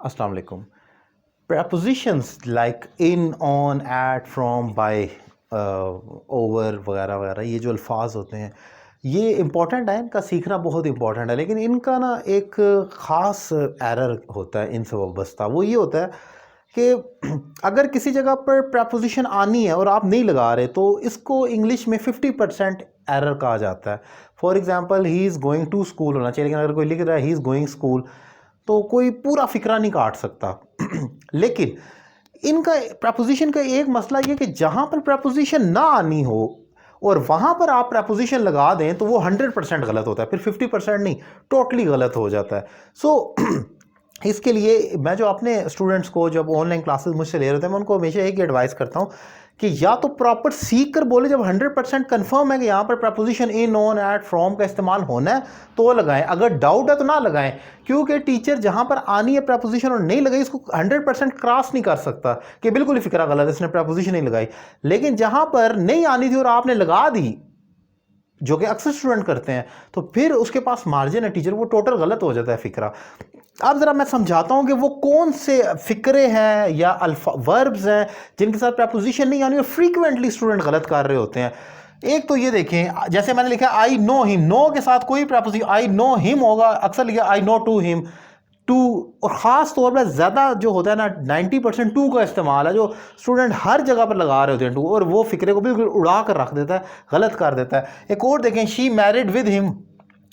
अस्सलाम वालेकुम। Prepositions like in, on, at, from, by, over वगैरह वगैरह, ये जो अल्फाज होते हैं ये इम्पॉर्टेंट है, इनका सीखना बहुत इम्पॉर्टेंट है। लेकिन इनका ना एक ख़ास एरर होता है इनसे वाबस्ता, वो ये होता है कि अगर किसी जगह पर प्रपोजिशन आनी है और आप नहीं लगा रहे तो इसको इंग्लिश में 50% एरर कहा जाता है। For example, he is going to school होना चाहिए, लेकिन अगर कोई लिख रहा है ही इज़ गोइंग स्कूल तो कोई पूरा फिक्रा नहीं काट सकता। लेकिन इनका प्रपोजिशन का एक मसला ये कि जहाँ पर प्रपोजिशन ना आनी हो और वहाँ पर आप प्रपोजिशन लगा दें तो वो 100% गलत होता है, फिर 50% नहीं, टोटली गलत हो जाता है। सो इसके लिए मैं जो अपने स्टूडेंट्स को जब ऑनलाइन क्लासेस मुझसे ले रहे थे, मैं उनको हमेशा एक ही एडवाइस करता हूँ कि या तो प्रॉपर सीख कर बोले, जब 100% कन्फर्म है कि यहाँ पर preposition in, on, at, from का इस्तेमाल होना है तो वो लगाएं, अगर डाउट है तो ना लगाएं। क्योंकि टीचर जहाँ पर आनी है प्रपोजिशन और नहीं लगाई, इसको 100% क्रॉस नहीं कर सकता कि बिल्कुल ही फिक्रा गलत है, इसने प्रपोजिशन नहीं लगाई। लेकिन जहाँ पर नहीं आनी थी और आपने लगा दी, जो कि अक्सर स्टूडेंट करते हैं, तो फिर उसके पास मार्जिन है टीचर, वो टोटल गलत हो जाता है फिक्रा। अब ज़रा मैं समझाता हूँ कि वो कौन से फ़िक्रे हैं या वर्ब्स हैं जिनके साथ प्रपोजिशन नहीं आनी और फ्रीक्वेंटली स्टूडेंट गलत कर रहे होते हैं। एक तो ये देखें, जैसे मैंने लिखा आई नो हिम, नो के साथ कोई प्रपोजिशन, आई नो हिम होगा, अक्सर लिखा I know to him, to, और ख़ास तौर पर ज़्यादा जो होता है ना 90% टू का इस्तेमाल है, जो स्टूडेंट हर जगह पर लगा रहे होते हैं टू, और वो फिक्रे को बिल्कुल उड़ा कर रख देता है, गलत कर देता है। एक और देखें, शी मैरिड विद हिम,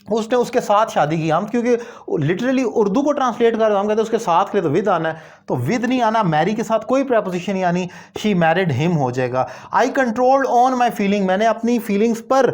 उसने उसके साथ शादी की। हम क्योंकि लिटरली उर्दू को ट्रांसलेट कर रहे हम कहते हैं उसके साथ के लिए तो विद आना है, तो विद नहीं आना, मैरी के साथ कोई प्रपोजिशन नहीं आनी, शी मैरिड हिम हो जाएगा। आई कंट्रोल्ड ऑन माई फीलिंग, मैंने अपनी फीलिंग्स पर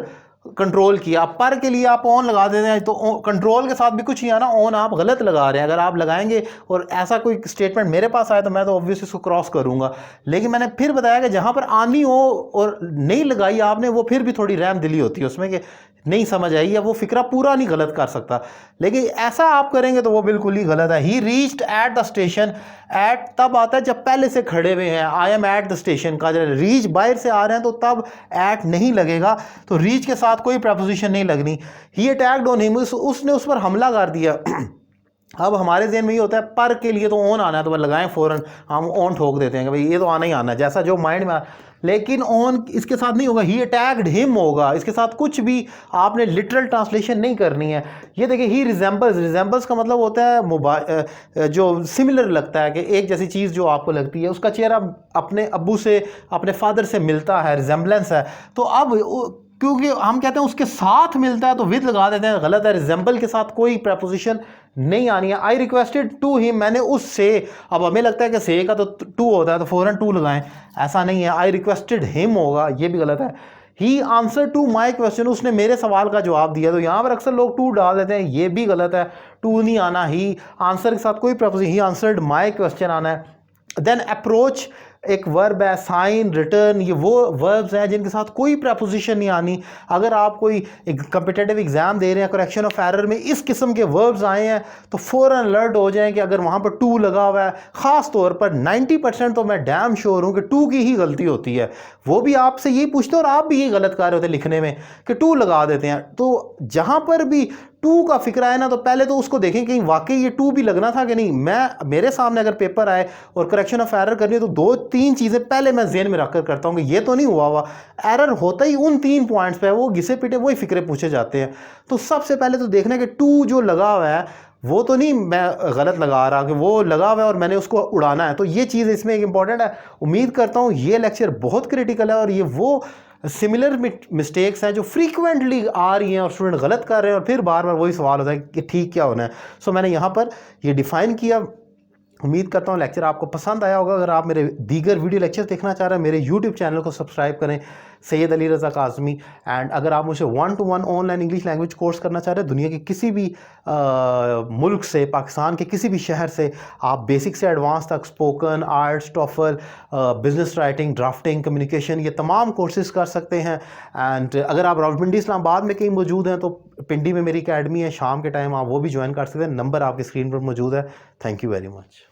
कंट्रोल किया, पर के लिए आप ऑन लगा देते हैं तो कंट्रोल के साथ भी कुछ नहीं आना, ऑन आप गलत लगा रहे हैं। अगर आप लगाएंगे और ऐसा कोई स्टेटमेंट मेरे पास आए तो मैं तो ऑब्वियसली उसको क्रॉस करूंगा। लेकिन मैंने फिर बताया कि जहां पर आनी हो और नहीं लगाई आपने, वो फिर भी थोड़ी रहम दिली होती है उसमें कि नहीं समझ आई या वो फिक्रा पूरा नहीं गलत कर सकता। लेकिन ऐसा आप करेंगे तो वो बिल्कुल ही गलत है। He reached at the station, at तब आता है जब पहले से खड़े हुए हैं, I am at the station का, जब रीच बाहर से आ रहे हैं तो तब एट नहीं लगेगा, तो रीच के साथ कोई प्रपोजिशन नहीं लगनी। ही अटैक्ड ऑन हिम, उसने उस पर हमला कर दिया। अब हमारे ज़हन में ये होता है पर के लिए तो ऑन आना है तो वह लगाएं फ़ौरन, हम ऑन ठोक देते हैं कि भाई ये तो आना ही आना है, जैसा जो माइंड में। लेकिन ऑन इसके साथ नहीं होगा, ही अटैक्ड हिम होगा, इसके साथ कुछ भी आपने लिटरल ट्रांसलेशन नहीं करनी है। ये देखिए, ही रिजेंबल्स, रिजेंबल्स का मतलब होता है जो सिमिलर लगता है, कि एक जैसी चीज़ जो आपको लगती है, उसका चेहरा अपने अब्बू से, अपने फादर से मिलता है, रिजेंबलेंस है। तो अब क्योंकि हम कहते हैं उसके साथ मिलता है तो विद लगा देते हैं, गलत है। रिजेंबल के साथ कोई प्रपोजिशन नहीं आनी है। आई रिक्वेस्टेड टू हिम, मैंने उससे, अब हमें लगता है कि से का तो टू होता है तो फौरन टू लगाएं, ऐसा नहीं है। आई रिक्वेस्टेड हिम होगा, ये भी गलत है। ही आंसर टू माई क्वेश्चन, उसने मेरे सवाल का जवाब दिया, तो यहाँ पर अक्सर लोग टू डाल देते हैं, ये भी गलत है, टू नहीं आना। ही आंसर के साथ कोई preposition, he answered my question आना है। देन अप्रोच एक वर्ब है, साइन, रिटर्न, ये वो वर्ब्स हैं जिनके साथ कोई प्रपोजिशन नहीं आनी। अगर आप कोई कम्पिटिटिव एग्जाम दे रहे हैं, करेक्शन ऑफ एरर में इस किस्म के वर्ब्स आए हैं तो फ़ौरन अलर्ट हो जाएं कि अगर वहाँ पर टू लगा हुआ है, ख़ास तौर पर 90% तो मैं डैम श्योर हूँ कि टू की ही गलती होती है। वो भी आपसे यही पूछते हैं और आप भी यही गलत कर रहे होते हैं लिखने में कि टू लगा देते हैं। तो जहाँ पर भी टू का फिक्रा है ना, तो पहले तो उसको देखें कि वाकई ये टू भी लगना था कि नहीं। मेरे सामने अगर पेपर आए और करेक्शन ऑफ एरर करनी है तो 2-3 चीज़ें पहले मैं ज़हन में रखकर करता हूँ कि ये तो नहीं हुआ एरर होता ही उन 3 पॉइंट्स पे, वो घिसे पिटे वही फिक्रे पूछे जाते हैं। तो सबसे पहले तो देखना है कि टू जो लगा हुआ है वो तो नहीं मैं गलत लगा रहा, कि वो लगा हुआ है और मैंने उसको उड़ाना है। तो ये चीज़ इसमें एक इंपॉर्टेंट है। उम्मीद करता हूँ ये लेक्चर बहुत क्रिटिकल है और ये वो सिमिलर मिस्टेक्स हैं जो फ्रीक्वेंटली आ रही हैं और स्टूडेंट गलत कर रहे हैं और फिर बार बार वही सवाल होता है कि ठीक क्या होना है। सो मैंने यहाँ पर ये डिफ़ाइन किया। उम्मीद करता हूँ लेक्चर आपको पसंद आया होगा। अगर आप मेरे दीगर वीडियो लेक्चर देखना चाह रहे हैं, मेरे यूट्यूब चैनल को सब्सक्राइब करें, सैयद अली रज़ा काज़मी। एंड अगर आप मुझे 1-to-1 online English language course करना चाह रहे हैं, दुनिया के किसी भी मुल्क से, पाकिस्तान के किसी भी शहर से, आप बेसिक से एडवांस तक spoken, arts, TOEFL, business writing, drafting, communication, ये तमाम कोर्सेज़ कर सकते हैं। एंड अगर आप रावलपिंडी इस्लामाबाद में कहीं मौजूद हैं तो पिंडी में मेरी अकेडमी है, शाम के टाइम आप वो भी ज्वाइन कर सकते हैं। नंबर आपकी स्क्रीन पर मौजूद है। Thank you very much.